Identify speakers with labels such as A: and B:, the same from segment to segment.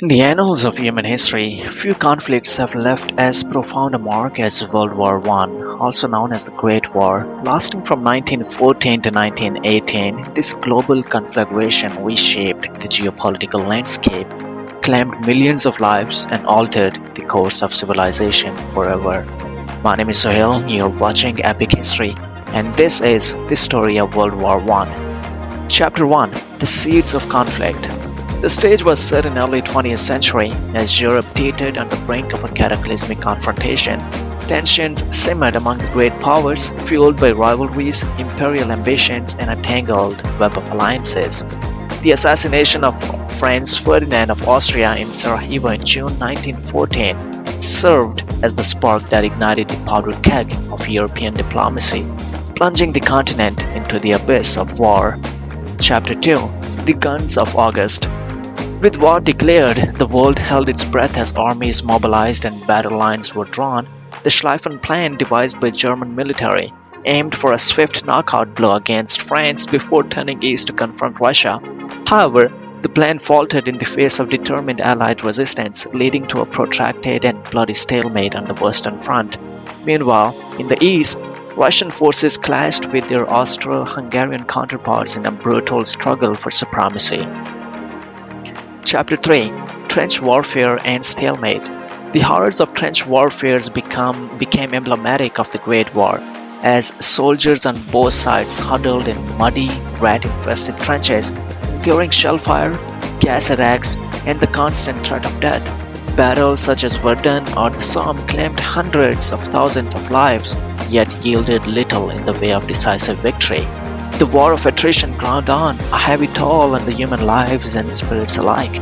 A: In the annals of human history, few conflicts have left as profound a mark as World War I, also known as the Great War. Lasting from 1914 to 1918, this global conflagration reshaped the geopolitical landscape, claimed millions of lives, and altered the course of civilization forever. My name is Sohail, you're watching Epic History, and this is the story of World War I. Chapter 1: The Seeds of Conflict. The stage was set in early 20th century as Europe teetered on the brink of a cataclysmic confrontation. Tensions simmered among the great powers, fueled by rivalries, imperial ambitions, and a tangled web of alliances. The assassination of Franz Ferdinand of Austria in Sarajevo in June 1914 served as the spark that ignited the powder keg of European diplomacy, plunging the continent into the abyss of war. Chapter 2: The Guns of August. With war declared, the world held its breath as armies mobilized and battle lines were drawn. The Schlieffen Plan, devised by German military, aimed for a swift knockout blow against France before turning east to confront Russia. However, the plan faltered in the face of determined Allied resistance, leading to a protracted and bloody stalemate on the Western Front. Meanwhile, in the east, Russian forces clashed with their Austro-Hungarian counterparts in a brutal struggle for supremacy. Chapter 3: Trench Warfare and Stalemate. The horrors of trench warfare became emblematic of the Great War, as soldiers on both sides huddled in muddy, rat-infested trenches, enduring shellfire, gas attacks, and the constant threat of death. Battles such as Verdun or the Somme claimed hundreds of thousands of lives, yet yielded little in the way of decisive victory. The war of attrition ground on, a heavy toll on the human lives and spirits alike.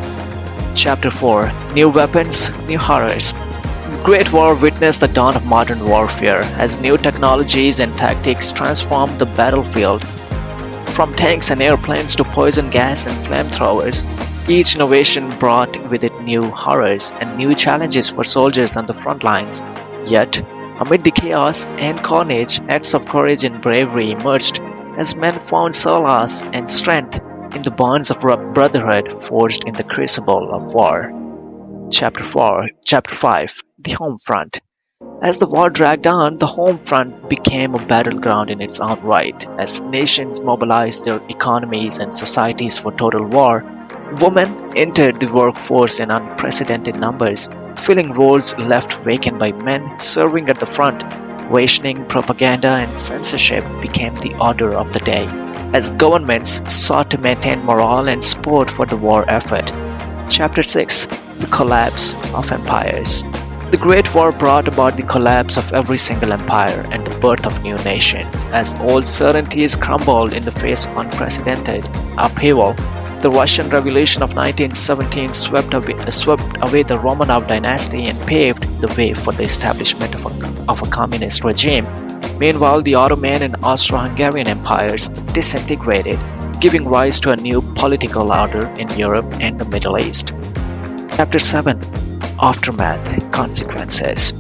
A: Chapter 4: New Weapons, New Horrors. The Great War witnessed the dawn of modern warfare as new technologies and tactics transformed the battlefield. From tanks and airplanes to poison gas and flamethrowers, each innovation brought with it new horrors and new challenges for soldiers on the front lines. Yet, amid the chaos and carnage, acts of courage and bravery emerged as men found solace and strength in the bonds of brotherhood forged in the crucible of war. Chapter 5: The Home Front. As the war dragged on, the home front became a battleground in its own right. As nations mobilized their economies and societies for total war, women entered the workforce in unprecedented numbers, filling roles left vacant by men serving at the front. Rationing, propaganda, and censorship became the order of the day, as governments sought to maintain morale and support for the war effort. Chapter 6: The Collapse of Empires. The Great War brought about the collapse of every single empire and the birth of new nations, as old certainties crumbled in the face of unprecedented upheaval. The Russian Revolution of 1917 swept away the Romanov dynasty and paved the way for the establishment of a communist regime. Meanwhile, the Ottoman and Austro-Hungarian empires disintegrated, giving rise to a new political order in Europe and the Middle East. Chapter 7: Aftermath, Consequences.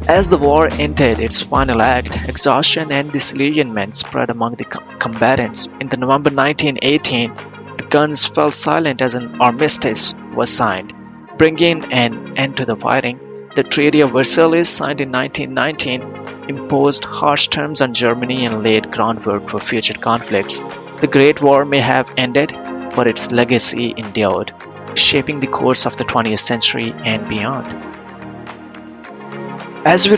A: As the war entered its final act, exhaustion and disillusionment spread among the combatants. In the November 1918, the guns fell silent as an armistice was signed, bringing an end to the fighting. The Treaty of Versailles, signed in 1919, imposed harsh terms on Germany and laid groundwork for future conflicts. The Great War may have ended, but its legacy endured, shaping the course of the 20th century and beyond. As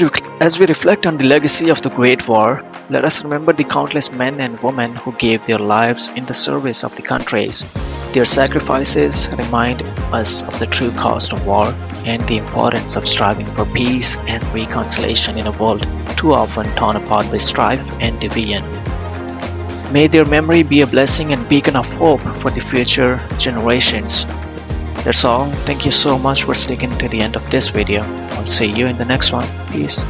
A: we reflect on the legacy of the Great War, let us remember the countless men and women who gave their lives in the service of the countries. Their sacrifices remind us of the true cost of war and the importance of striving for peace and reconciliation in a world too often torn apart by strife and division. May their memory be a blessing and beacon of hope for the future generations. That's all. Thank you so much for sticking to the end of this video. I'll see you in the next one. Peace.